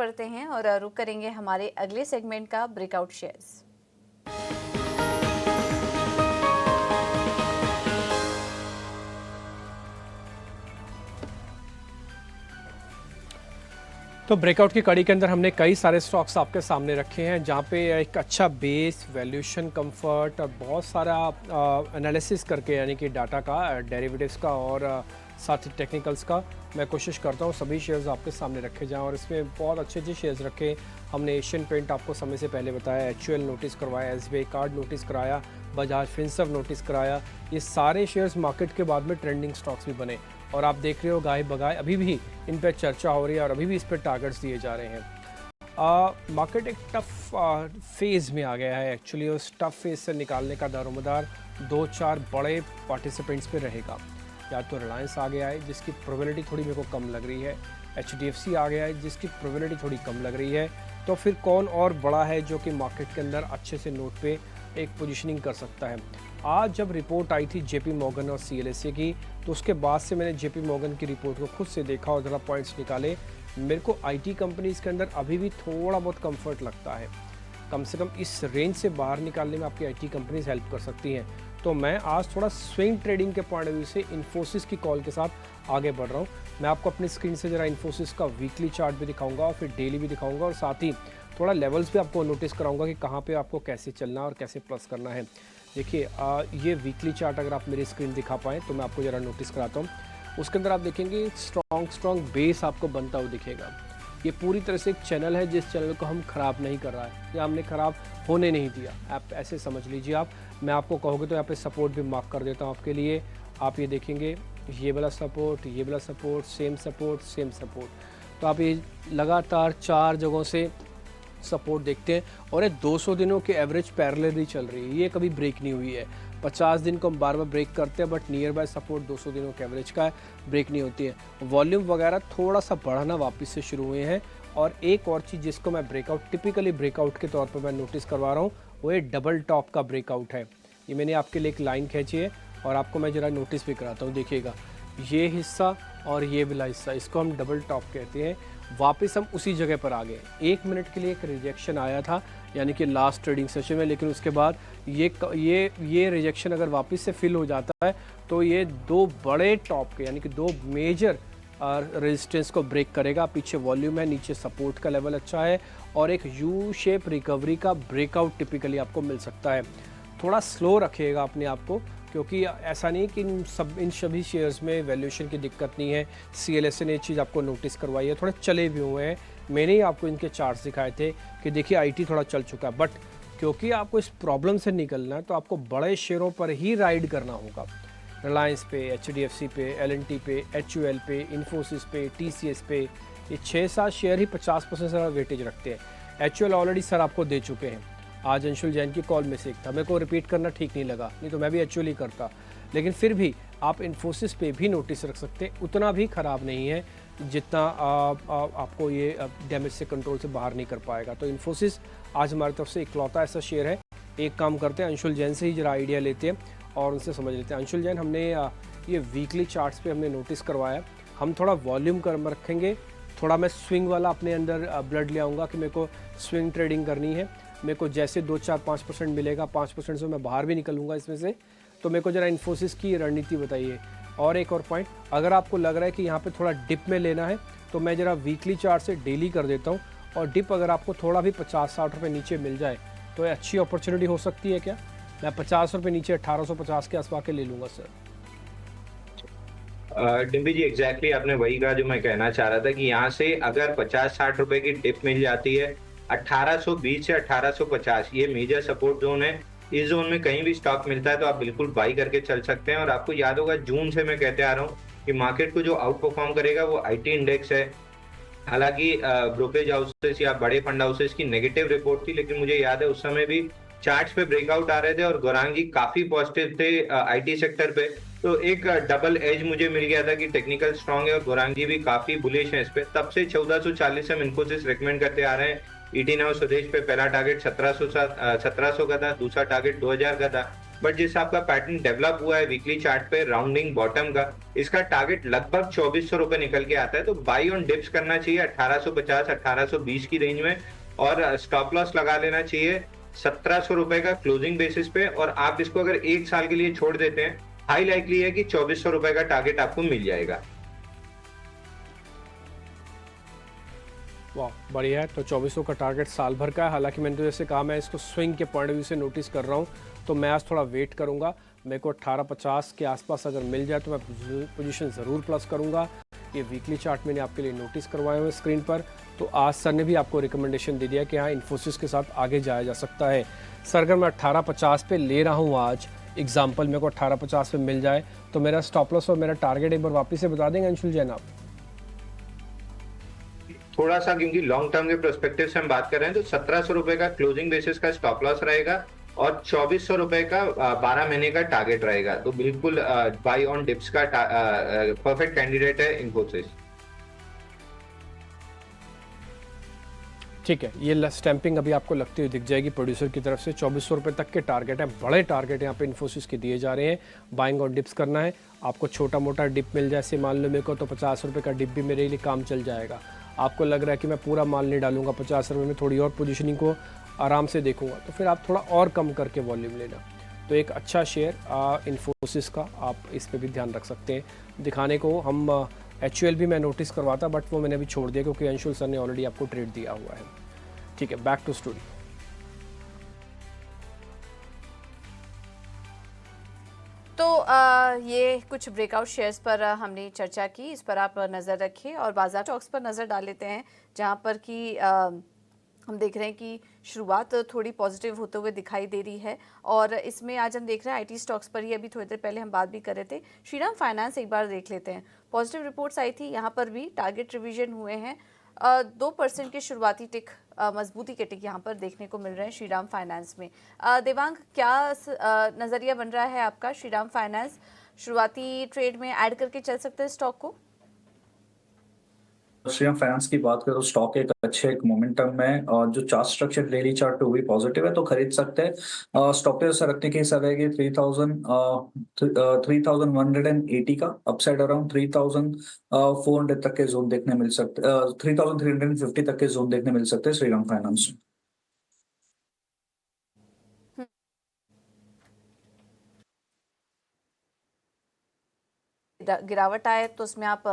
बढ़ते हैं और रुक करेंगे हमारे अगले सेगमेंट का ब्रेकआउट शेयर्स। तो ब्रेकआउट की कड़ी के अंदर हमने कई सारे स्टॉक्स आपके सामने रखे हैं जहाँ पे एक अच्छा बेस, वैल्यूएशन, कंफर्ट और बहुत सारा एनालिसिस करके, यानी कि डाटा का, डेरिवेटिव्स का और साथ ही टेक्निकल्स का मैं कोशिश करता हूँ सभी शेयर्स आपके सामने रखे जाएं। और इसमें बहुत अच्छे अच्छे शेयर्स रखे। हमने एशियन पेंट आपको समय से पहले बताया, HUL नोटिस करवाया, SBI कार्ड नोटिस कराया, बजाज फिनसर्व नोटिस कराया। ये सारे शेयर्स मार्केट के बाद में ट्रेंडिंग स्टॉक्स भी बने और आप देख रहे हो गाय बगाए अभी भी इन पर चर्चा हो रही है और अभी भी इस पर टारगेट्स दिए जा रहे हैं। मार्केट एक टफ फेज़ में आ गया है एक्चुअली। उस टफ फेज़ से निकालने का दारोमदार 2-4 बड़े पार्टिसिपेंट्स पे रहेगा। या तो रिलायंस आ गया है जिसकी प्रोबेबिलिटी थोड़ी मेरे को कम लग रही है, HDFC आ गया है जिसकी प्रोबेबिलिटी थोड़ी कम लग रही है, तो फिर कौन और बड़ा है जो कि मार्केट के अंदर अच्छे से नोट पे एक पोजीशनिंग कर सकता है। आज जब रिपोर्ट आई थी JP Morgan और CLSA की, तो उसके बाद से मैंने JP Morgan की रिपोर्ट को खुद से देखा और ज़रा पॉइंट्स निकाले। मेरे को IT कंपनीज़ के अंदर अभी भी थोड़ा बहुत कंफर्ट लगता है। कम से कम इस रेंज से बाहर निकालने में आपकी IT कंपनीज़ हेल्प कर सकती हैं। तो मैं आज थोड़ा स्विंग ट्रेडिंग के पॉइंट ऑफ व्यू से इन्फोसिस की कॉल के साथ आगे बढ़ रहा हूँ। मैं आपको अपनी स्क्रीन से ज़रा इन्फोसिस का वीकली चार्ट भी दिखाऊंगा और फिर डेली भी दिखाऊंगा और साथ ही थोड़ा लेवल्स भी आपको नोटिस कराऊंगा कि कहाँ पे आपको कैसे चलना और कैसे प्लस करना है। देखिए ये वीकली चार्ट अगर आप मेरी स्क्रीन दिखा पाएँ तो मैं आपको ज़रा नोटिस कराता हूँ। उसके अंदर आप देखेंगे स्ट्रॉन्ग बेस आपको बनता हुआ दिखेगा। ये पूरी तरह से एक चैनल है जिस चैनल को हम ख़राब नहीं कर रहा है या हमने ख़राब होने नहीं दिया, आप ऐसे समझ लीजिए। आप, मैं आपको कहोगे तो यहाँ पे सपोर्ट भी मार्क कर देता हूँ आपके लिए। आप ये देखेंगे ये वाला सपोर्ट, ये वाला support, same support, same support. तो आप ये लगातार 4 जगहों से सपोर्ट देखते हैं और ये 200 दिनों के एवरेज पैरेलली चल रही है, ये कभी ब्रेक नहीं हुई है। 50 दिन को हम बार बार ब्रेक करते हैं बट नियर बाय सपोर्ट 200 दिनों के एवरेज का है, ब्रेक नहीं होती है। वॉल्यूम वगैरह थोड़ा सा बढ़ना वापस से शुरू हुए हैं। और एक और चीज़ जिसको मैं ब्रेकआउट, टिपिकली ब्रेकआउट के तौर पर मैं नोटिस करवा रहा हूँ, वो ये डबल टॉप का ब्रेकआउट है। ये मैंने आपके लिए एक लाइन खींची है और आपको मैं ज़रा नोटिस भी कराता हूँ। देखिएगा ये हिस्सा और ये वाला हिस्सा, इसको हम डबल टॉप कहते हैं। वापस हम उसी जगह पर आ गए। 1 मिनट के लिए एक रिजेक्शन आया था यानी कि लास्ट ट्रेडिंग सेशन में, लेकिन उसके बाद ये रिजेक्शन अगर वापस से फिल हो जाता है तो ये 2 बड़े टॉप के यानी कि 2 मेजर रेजिस्टेंस को ब्रेक करेगा। पीछे वॉल्यूम है, नीचे सपोर्ट का लेवल अच्छा है और एक यू शेप रिकवरी का ब्रेकआउट टिपिकली आपको मिल सकता है। थोड़ा स्लो रखिएगा अपने आप को, क्योंकि ऐसा नहीं कि इन सभी शेयर्स में वैल्यूएशन की दिक्कत नहीं है। CLSA ने ये चीज़ आपको नोटिस करवाई है, थोड़े चले भी हुए हैं। मैंने ही आपको इनके चार्ट्स दिखाए थे कि देखिए IT थोड़ा चल चुका है, बट क्योंकि आपको इस प्रॉब्लम से निकलना है तो आपको बड़े शेयरों पर ही राइड करना होगा। रिलायंस पे, HDFC पे, L&T पे, HUL पे, इन्फोसिस पे, TCS पे, ये 6-7 शेयर ही 50% से वेटेज रखते हैं। HUL ऑलरेडी सर आपको दे चुके हैं। आज अंशुल जैन की कॉल में से एक था, मेरे को रिपीट करना ठीक नहीं लगा, नहीं तो मैं भी HUL ही करता। लेकिन फिर भी आप इन्फोसिस पे भी नोटिस रख सकते हैं, उतना भी ख़राब नहीं है जितना आपको ये डैमेज से कंट्रोल से बाहर नहीं कर पाएगा। तो इन्फोसिस आज हमारी तरफ से इकलौता ऐसा शेयर है। एक काम करते हैं, अंशुल जैन से ही जरा आइडिया लेते हैं और उनसे समझ लेते हैं। अंशुल जैन, हमने ये वीकली चार्ट्स पे हमने नोटिस करवाया, हम थोड़ा वॉल्यूम कर रखेंगे। थोड़ा मैं स्विंग वाला अपने अंदर ब्लड ले आऊँगा कि मेरे को स्विंग ट्रेडिंग करनी है। मेरे को जैसे 2-4-5% मिलेगा, 5% से मैं बाहर भी निकलूँगा इसमें से। तो मेरे को ज़रा इन्फोसिस की रणनीति बताइए। और एक और पॉइंट, अगर आपको लग रहा है कि यहाँ पे थोड़ा डिप में लेना है तो मैं ज़रा वीकली चार्ट से डेली कर देता हूँ। और डिप अगर आपको थोड़ा भी 50-60 रुपये नीचे मिल जाए तो ये अच्छी अपॉर्चुनिटी हो सकती है क्या? मैं 50 रुपये नीचे 1850 के आसपास के ले लूँगा सर। डिम्पी जी, एग्जैक्टली आपने वही कहा जो मैं कहना चाह रहा था कि यहाँ से अगर 50-60 रुपए की टिप मिल जाती है, 1820 से 1850 ये मेजर सपोर्ट जोन है। इस जोन में कहीं भी स्टॉक मिलता है तो आप बिल्कुल बाई करके चल सकते हैं। और आपको याद होगा जून से मैं कहते आ रहा हूँ कि मार्केट को जो आउट परफॉर्म करेगा वो IT इंडेक्स है। हालांकि ब्रोकरेज हाउसेस या बड़े फंड हाउसेस की नेगेटिव रिपोर्ट थी, लेकिन मुझे याद है उस समय भी चार्ट्स पे ब्रेकआउट आ रहे थे और गौरांगी काफी पॉजिटिव थे IT सेक्टर पे। तो एक डबल एज मुझे मिल गया था कि टेक्निकल स्ट्रांग है और गौरांगी भी काफी बुलिश है इस पे। तब से 1440 हम इन्फोसिस रेकमेंड करते आ रहे हैं। ET नाउ स्वदेश पे पहला टारगेट 1700 का था, दूसरा टारगेट 2000 का था। बट जैसे आपका पैटर्न डेवलप हुआ है वीकली चार्ट पे राउंडिंग बॉटम का, इसका टारगेट लगभग 2400 रुपए निकल के आता है, तो बाई ऑन डिप्स करना चाहिए 1850 1820 की रेंज में, और स्टॉप लॉस लगा लेना चाहिए 1700 रुपए का क्लोजिंग बेसिस पे। और आप इसको अगर एक साल के लिए छोड़ देते हैं, हाई लाइकली है कि 2400 रुपए का टारगेट आपको मिल जाएगा। वाह, बढ़िया है। तो 2400 का टारगेट साल भर का है। हालांकि मैंने तो जैसे कहा, मैं इसको स्विंग के पॉइंट ऑफ व्यू से नोटिस कर रहा हूँ, तो मैं आज थोड़ा वेट करूँगा। मेरे को 1850 के आसपास अगर मिल जाए तो मैं पोजीशन ज़रूर प्लस करूँगा। ये वीकली चार्ट मैंने आपके लिए नोटिस करवाए हुए स्क्रीन पर। तो आज सर ने भी आपको रिकमेंडेशन दे दिया कि हाँ, इन्फोसिस के साथ आगे जाया जा सकता है। सर, अगर मैं 1850 पे ले रहा हूँ आज, एग्जाम्पल मेरे को 1850 पे मिल जाए, तो मेरा स्टॉप लॉस और मेरा टारगेट एक बार वापस से बता देंगे अंशुल जैन आप? थोड़ा सा, क्योंकि लॉन्ग टर्म के प्रोस्पेक्टिव से हम बात कर रहे हैं, तो 1700 रुपए का क्लोजिंग बेसिस का स्टॉप लॉस रहेगा और 2400 रुपए का 12 महीने का टारगेट रहेगा। तो बिल्कुल बाई ऑन डिप्स का परफेक्ट कैंडिडेट है इन्फोसिस। ठीक है, ये स्टैंपिंग अभी आपको लगती हुई दिख जाएगी प्रोड्यूसर की तरफ से। 2400 रुपये तक के टारगेट हैं, बड़े टारगेट यहाँ पे इन्फोसिस के दिए जा रहे हैं। बाइंग और डिप्स करना है आपको, छोटा मोटा डिप मिल जाए, से मान लो मेरे को, तो 50 रुपये का डिप भी मेरे लिए काम चल जाएगा। आपको लग रहा है कि मैं पूरा माल नहीं डालूंगा 50 रुपये में, थोड़ी और पोजीशनिंग को आराम से देखूंगा, तो फिर आप थोड़ा और कम करके वॉल्यूम लेना। तो एक अच्छा शेयर इन्फोसिस का, आप इस पर भी ध्यान रख सकते हैं। दिखाने को हम HUL भी मैं नोटिस करवाता, बट वो मैंने अभी छोड़ दिया क्योंकि अंशुल सर ने ऑलरेडी आपको ट्रेड दिया हुआ है। ठीक है, बैक टू स्टोरी। तो ये कुछ ब्रेकआउट शेयर्स पर हमने चर्चा की, इस पर आप नज़र रखिए और बाजार स्टॉक्स पर नज़र डाल लेते हैं, जहां पर कि हम देख रहे हैं कि शुरुआत थोड़ी पॉजिटिव होते हुए दिखाई दे रही है। और इसमें आज हम देख रहे हैं IT स्टॉक्स पर ही, अभी थोड़ी देर पहले हम बात भी कर रहे थे। श्रीराम फाइनेंस एक बार देख लेते हैं, पॉजिटिव रिपोर्ट्स आई थी, यहाँ पर भी टारगेट रिवीजन हुए हैं। 2% के शुरुआती टिक, मजबूती के टिक यहाँ पर देखने को मिल रहे हैं श्रीराम फाइनेंस में। देवांग, क्या नज़रिया बन रहा है आपका? श्रीराम फाइनेंस शुरुआती ट्रेड में ऐड करके चल सकते हैं स्टॉक को? श्रीराम फाइनेंस की बात करें तो स्टॉक एक अच्छे एक मोमेंटम में, और जो चार्ट स्ट्रक्चर डेली चार्ट पे वो भी पॉजिटिव है, तो खरीद सकते हैं। स्टॉप पे रखने के हिसाब है कि 3180 का अपसाइड अराउंड 3400 तक के जोन देखने मिल सकते, 3350 तक के जोन देखने मिल सकते हैं श्रीराम फाइनेंस में। गिरावट आए तो उसमें आप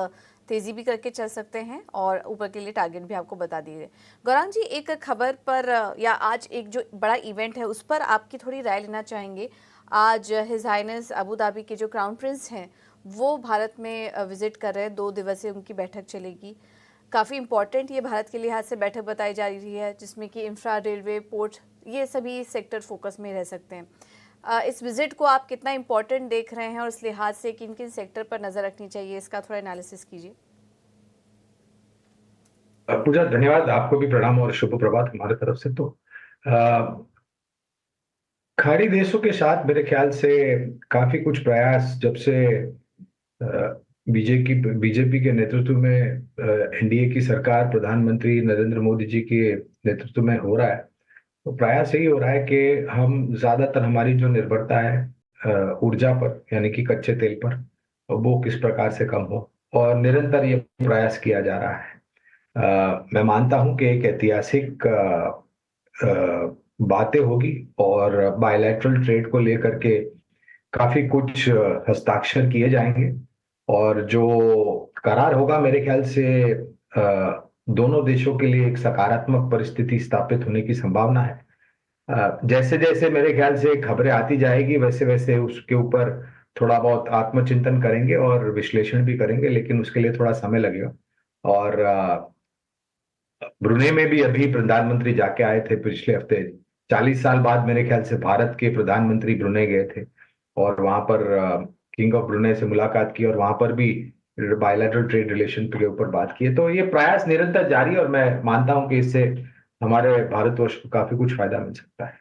तेजी भी करके चल सकते हैं और ऊपर के लिए टारगेट भी आपको बता दिए। गौरांग जी, एक खबर पर या आज एक जो बड़ा इवेंट है उस पर आपकी थोड़ी राय लेना चाहेंगे। आज हिज हाइनेस अबू धाबी के जो क्राउन प्रिंस हैं वो भारत में विजिट कर रहे हैं, 2 दिवसीय उनकी बैठक चलेगी। काफ़ी इंपॉर्टेंट ये भारत के लिहाज से बैठक बताई जा रही है, जिसमें कि इंफ्रा, रेलवे, पोर्ट, ये सभी सेक्टर फोकस में रह सकते हैं। इस विजिट को आप कितना इम्पोर्टेंट देख रहे हैं और इस लिहाज से किन किन सेक्टर पर नजर रखनी चाहिए, इसका थोड़ा एनालिसिस कीजिए। पूजा, धन्यवाद। आपको भी प्रणाम और शुभ प्रभात हमारे तरफ से। तो खाड़ी देशों के साथ मेरे ख्याल से काफी कुछ प्रयास, जब से बीजेपी के नेतृत्व में NDA की सरकार प्रधानमंत्री नरेंद्र मोदी जी के नेतृत्व में हो रहा है, तो प्रयास यही हो रहा है कि हम ज्यादातर हमारी जो निर्भरता है ऊर्जा पर, यानी कि कच्चे तेल पर, वो किस प्रकार से कम हो, और निरंतर ये प्रयास किया जा रहा है। मैं मानता हूं कि एक ऐतिहासिक बातें होगी और बायलैटरल ट्रेड को लेकर के काफी कुछ हस्ताक्षर किए जाएंगे, और जो करार होगा मेरे ख्याल से दोनों देशों के लिए एक सकारात्मक परिस्थिति स्थापित होने की संभावना है। जैसे जैसे मेरे ख्याल से खबरें आती जाएगी, वैसे वैसे उसके ऊपर थोड़ा बहुत आत्मचिंतन करेंगे और विश्लेषण भी करेंगे, लेकिन उसके लिए थोड़ा समय लगेगा। और ब्रुनेई में भी अभी प्रधानमंत्री जाके आए थे पिछले हफ्ते। 40 साल बाद मेरे ख्याल से भारत के प्रधानमंत्री ब्रुनेई गए थे और वहां पर किंग ऑफ ब्रुनेई से मुलाकात की, और वहां पर भी बायलैटरल ट्रेड रिलेशन के ऊपर बात की है। तो ये प्रयास निरंतर जारी है और मैं मानता हूं कि इससे हमारे भारतवर्ष को काफी कुछ फायदा मिल सकता है।